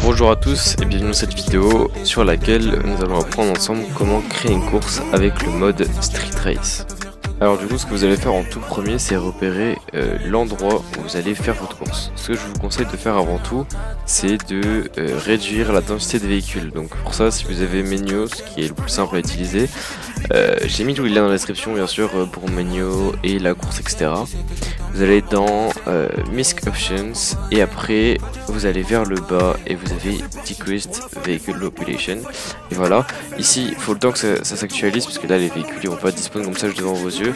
Bonjour à tous et bienvenue dans cette vidéo sur laquelle nous allons apprendre ensemble comment créer une course avec le mode Street Race. Alors du coup ce que vous allez faire en tout premier c'est repérer l'endroit où vous allez faire votre course. Ce que je vous conseille de faire avant tout c'est de réduire la densité de véhicules. Donc pour ça si vous avez Menio, ce qui est le plus simple à utiliser, j'ai mis tout le lien dans la description bien sûr pour Menio et la course etc. Vous allez dans Misc Options et après vous allez vers le bas et vous avez Decreased Vehicle Population. Et voilà, ici il faut le temps que ça s'actualise parce que là les véhicules ils vont pas disponibles comme ça juste devant vos yeux.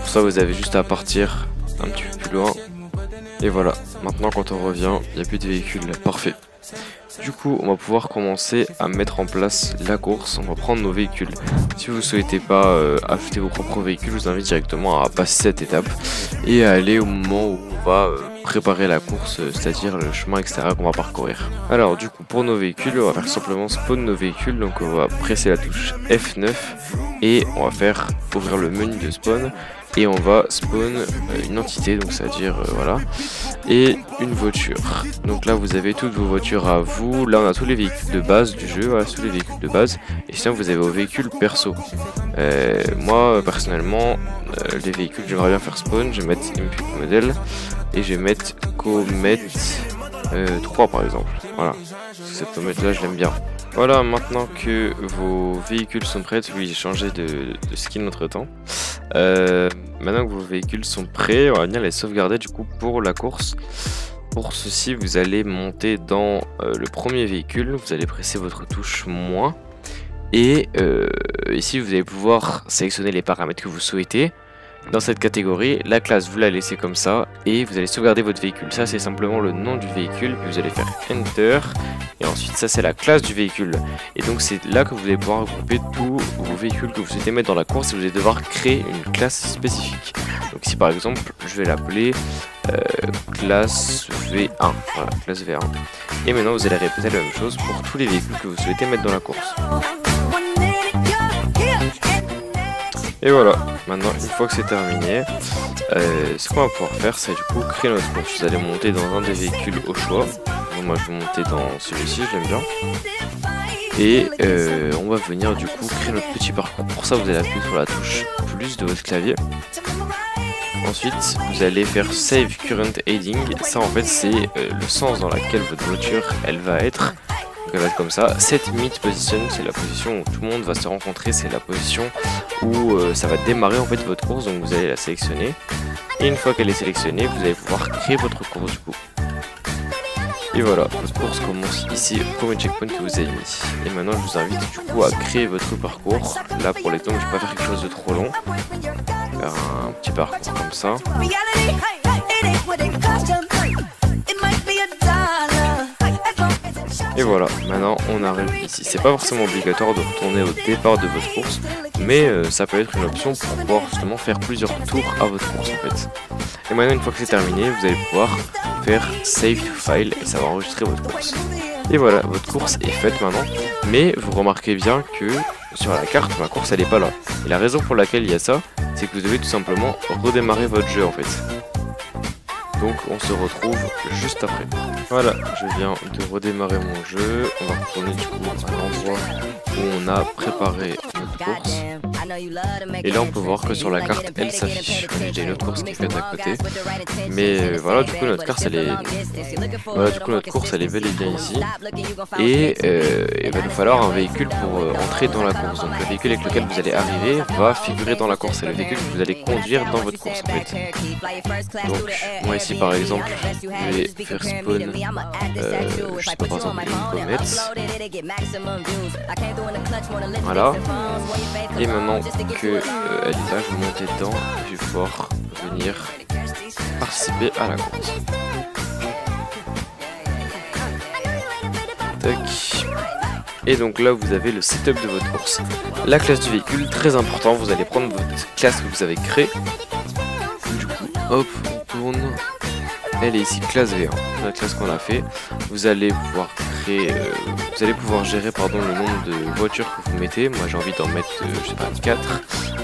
Pour ça vous avez juste à partir un petit peu plus loin. Et voilà, maintenant quand on revient, il n'y a plus de véhicules, parfait. Du coup, on va pouvoir commencer à mettre en place la course. On va prendre nos véhicules. Si vous ne souhaitez pas acheter vos propres véhicules, je vous invite directement à passer cette étape et à aller au moment où on va préparer la course, c'est-à-dire le chemin etc. qu'on va parcourir. Alors du coup, pour nos véhicules, on va faire simplement spawn nos véhicules. Donc on va presser la touche F9 et on va faire ouvrir le menu de spawn. Et on va spawn une entité, donc c'est-à-dire voilà, et une voiture. Donc là vous avez toutes vos voitures à vous. Là on a tous les véhicules de base du jeu, voilà, tous les véhicules de base. Et sinon vous avez vos véhicules perso. Moi personnellement, les véhicules j'aimerais bien faire spawn. Je vais mettre Input Model et je vais mettre Comet 3 par exemple. Voilà, cette Comet là je l'aime bien. Voilà, maintenant que vos véhicules sont prêts, oui j'ai changé de skin entre temps. Maintenant que vos véhicules sont prêts, on va venir les sauvegarder du coup pour la course. Pour ceci, vous allez monter dans le premier véhicule, vous allez presser votre touche moins. Et ici vous allez pouvoir sélectionner les paramètres que vous souhaitez. Dans cette catégorie, la classe vous la laissez comme ça et vous allez sauvegarder votre véhicule. Ça c'est simplement le nom du véhicule, puis vous allez faire Enter et ensuite ça c'est la classe du véhicule. Et donc c'est là que vous allez pouvoir regrouper tous vos véhicules que vous souhaitez mettre dans la course et vous allez devoir créer une classe spécifique. Donc ici par exemple je vais l'appeler classe V1, voilà, classe V1. Et maintenant vous allez répéter la même chose pour tous les véhicules que vous souhaitez mettre dans la course. Et voilà, maintenant une fois que c'est terminé, ce qu'on va pouvoir faire c'est du coup créer notre course. Vous allez monter dans un des véhicules au choix. Moi je vais monter dans celui-ci, j'aime bien. Et on va venir du coup créer notre petit parcours. Pour ça vous allez appuyer sur la touche plus de votre clavier. Ensuite vous allez faire Save Current Heading. Ça en fait c'est le sens dans lequel votre voiture elle va être. Elle va être comme ça. Set Meet Position, c'est la position où tout le monde va se rencontrer, c'est la position où ça va démarrer en fait votre course, donc vous allez la sélectionner. Et une fois qu'elle est sélectionnée, vous allez pouvoir créer votre course du coup. Et voilà, votre course commence ici au premier checkpoint que vous avez mis. Et maintenant je vous invite du coup à créer votre parcours. Là pour l'exemple je vais pas faire quelque chose de trop long. Je vais faire un petit parcours comme ça. Et voilà, maintenant on arrive ici. C'est pas forcément obligatoire de retourner au départ de votre course, mais ça peut être une option pour pouvoir justement faire plusieurs tours à votre course en fait. Et maintenant une fois que c'est terminé, vous allez pouvoir faire Save to File et ça va enregistrer votre course. Et voilà, votre course est faite maintenant, mais vous remarquez bien que sur la carte, ma course elle est pas là. Et la raison pour laquelle il y a ça, c'est que vous devez tout simplement redémarrer votre jeu en fait. Donc on se retrouve juste après. Voilà, je viens de redémarrer mon jeu. On va retourner du coup à l'endroit où on a préparé notre course. Et là on peut voir que sur la carte elle s'affiche. J'ai une autre course qui est faite à côté. Mais voilà, du coup notre carte elle est. Voilà, du coup notre course elle est bel et bien ici. Et il va nous falloir un véhicule pour entrer dans la course. Donc le véhicule avec lequel vous allez arriver va figurer dans la course. C'est le véhicule que vous allez conduire dans votre course en fait. Donc moi ici par exemple je vais faire spawn je sais pas, par exemple une comète. Voilà. Et maintenant que elle est là, je vais monter dedans et je vais pouvoir venir participer à la course. Tac. Et donc là vous avez le setup de votre course. La classe du véhicule, très important, vous allez prendre votre classe que vous avez créée. Du coup, hop, on tourne. Elle est ici classe V1, la classe qu'on a fait. Vous allez pouvoir créer, vous allez pouvoir gérer pardon le nombre de voitures que vous mettez. Moi j'ai envie d'en mettre, je sais pas, 4.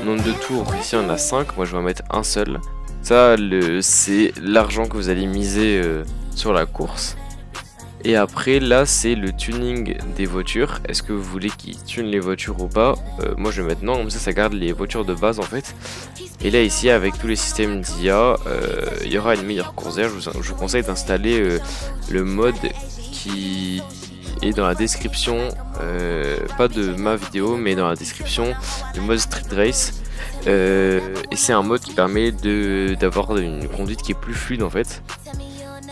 Nombre de tours, ici on a 5, moi je vais en mettre un seul. Ça c'est l'argent que vous allez miser sur la course. Et après là c'est le tuning des voitures. Est-ce que vous voulez qu'ils tune les voitures ou pas? Moi je vais mettre non, comme ça garde les voitures de base en fait. Et là ici avec tous les systèmes d'IA, il y aura une meilleure course. D'ailleurs je vous conseille d'installer le mode qui est dans la description, pas de ma vidéo mais dans la description, le mode Street Race. Et c'est un mode qui permet d'avoir une conduite qui est plus fluide en fait.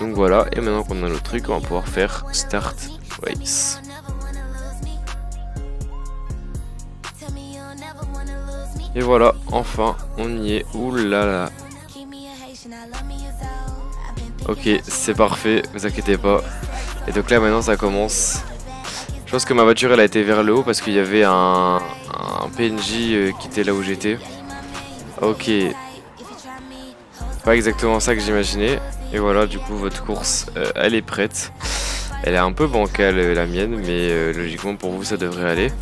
Donc voilà, et maintenant qu'on a notre truc, on va pouvoir faire Start Race. Et voilà, enfin, on y est. Ouh là là. Ok, c'est parfait, vous inquiétez pas. Et donc là maintenant ça commence. Je pense que ma voiture elle a été vers le haut parce qu'il y avait un PNJ qui était là où j'étais. Ok. Pas exactement ça que j'imaginais. Et voilà, du coup votre course elle est prête. Elle est un peu bancale la mienne, mais logiquement pour vous ça devrait aller.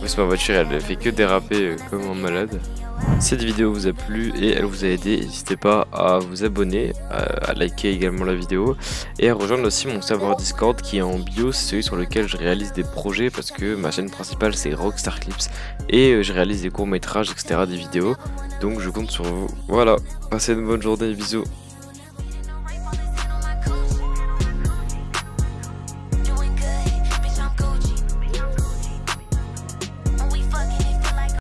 Parce que ma voiture elle fait que déraper comme un malade. Cette vidéo vous a plu et elle vous a aidé, n'hésitez pas à vous abonner, à liker également la vidéo et à rejoindre aussi mon serveur Discord qui est en bio, c'est celui sur lequel je réalise des projets parce que ma chaîne principale c'est Rockstar Clips et je réalise des courts métrages etc, des vidéos, donc je compte sur vous. Voilà, passez une bonne journée, bisous.